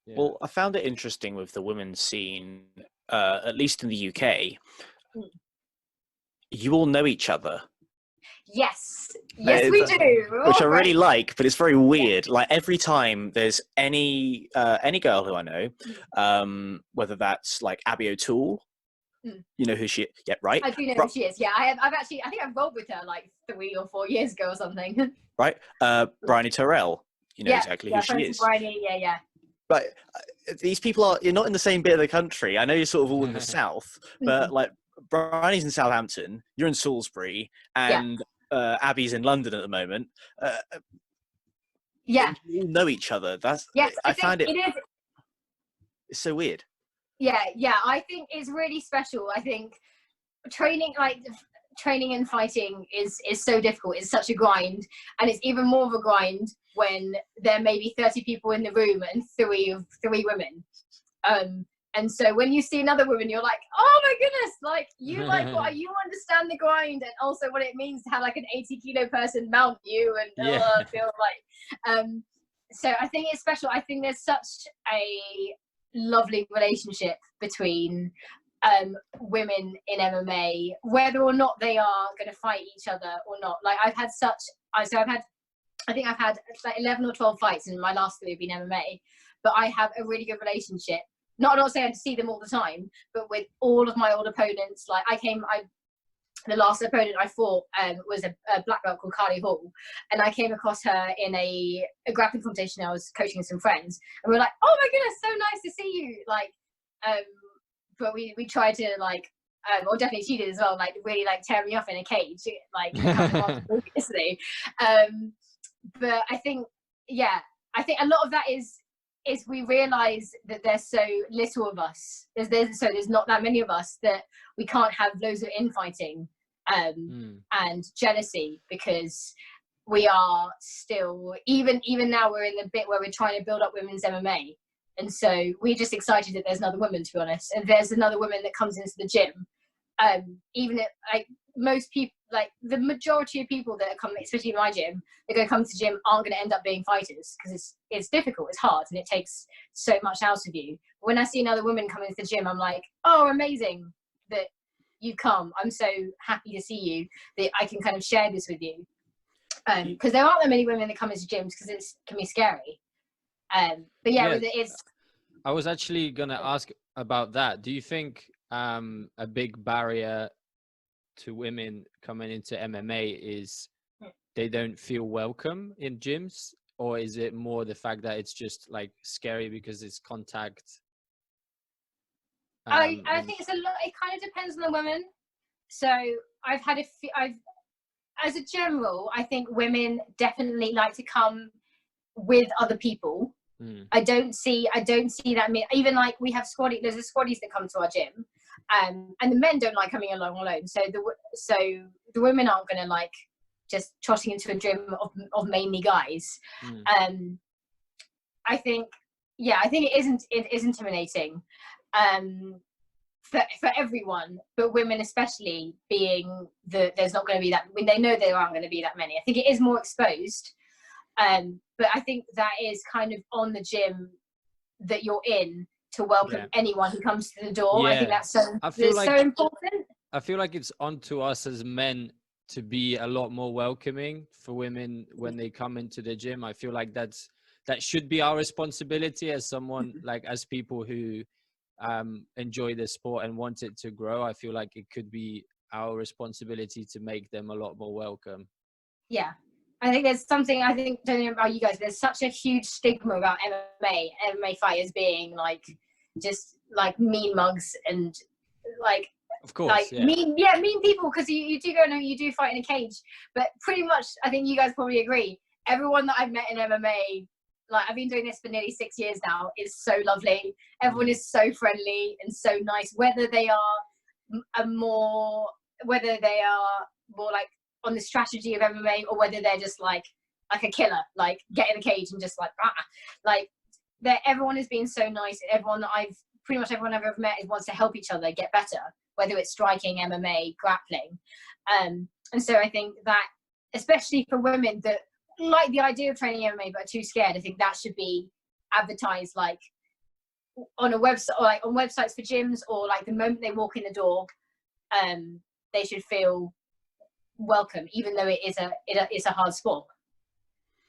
Yeah. Well, I found it interesting with the women's scene, at least in the UK. Mm. You all know each other, Yes, yes, we do. We're which all I really friends. like, but it's very weird. Like every time there's any girl who I know, whether that's like Abby O'Toole, Mm. you know who she? Yeah, right. I do know who she is. Yeah, I've actually, I think I've rolled with her like 3 or 4 years ago or something. Right. Bryony Terrell, you know Yeah, exactly yeah, who she friends with is. Bryony. Yeah, yeah. But these people are, you're not in the same bit of the country. I know you're sort of all in the south, but like Bryony's in Southampton, you're in Salisbury, Yeah. and Abby's in London at the moment. Yeah. You all know each other. Yes, I I think find it, it is. it's so weird. Yeah, yeah. I think it's really special. I think training, like training and fighting, is so difficult. It's such a grind, and it's even more of a grind when there may be 30 people in the room and three women. And so when you see another woman, you're like, oh my goodness, like you understand the grind and also what it means to have like an 80-kilo person mount you and feel like. So I think it's special. I think there's such a lovely relationship between women in MMA, whether or not they are going to fight each other or not. Like I've had like 11 or 12 fights, and my last 3 have been MMA, but I have a really good relationship. Not saying to see them all the time, but with all of my old opponents. Like the last opponent I fought was a black belt called Carly Hall, and I came across her in a grappling competition. I was coaching some friends, and we were like, "Oh my goodness, so nice to see you!" Like, but we tried to like, or definitely she did as well. Like, really like tear me off in a cage, like a couple of months previously. But I think, yeah, I think a lot of that is we realize that there's so little of us. There's not that many of us that we can't have loads of infighting and jealousy, because we are still, even now we're in the bit where we're trying to build up women's MMA, and so we're just excited that there's another woman, to be honest, and there's another woman that comes into the gym. Even if like most people, like the majority of people that come, especially in my gym, they're going to come to the gym aren't going to end up being fighters, because it's difficult, it's hard, and it takes so much out of you. When I see another woman come into the gym, I'm like, oh, amazing that you come. I'm so happy to see you, that I can kind of share this with you. Because there aren't that many women that come into gyms, because it can be scary. But yeah, it's. I was actually gonna ask about that. Do you think a big barrier to women coming into MMA is they don't feel welcome in gyms, or is it more the fact that it's just like scary because it's contact? I think it's a lot. It kind of depends on the woman. So as a general, I think women definitely like to come with other people. I don't see that. Even like we have there's squaddies that come to our gym, and the men don't like coming along alone. So the women aren't going to like just trotting into a gym of mainly guys. I think it is intimidating for everyone, but women especially, being that there's not going to be that. When they know there aren't going to be that many, I think it is more exposed. But I think that is kind of on the gym that you're in to welcome anyone who comes to the door. I think that's so important. I feel like it's on to us as men to be a lot more welcoming for women when they come into the gym. I feel like that should be our responsibility as someone, like as people who enjoy the sport and want it to grow. I feel like it could be our responsibility to make them a lot more welcome. Yeah. I think there's something, don't know about you guys, there's such a huge stigma about MMA fighters being like, just like mean mugs and like, of course, like mean people, because you do go and you do fight in a cage. But pretty much, I think you guys probably agree, everyone that I've met in MMA, like I've been doing this for nearly 6 years now, is so lovely. Everyone is so friendly and so nice, whether they are more like on the strategy of MMA, or whether they're just like a killer, like get in the cage and just like everyone has been so nice. Everyone I've ever met wants to help each other get better, whether it's striking, MMA, grappling. And so I think that, especially for women that like the idea of training MMA but are too scared, I think that should be advertised like on a website, or like on websites for gyms, or like the moment they walk in the door, they should feel welcome, even though it's a hard sport.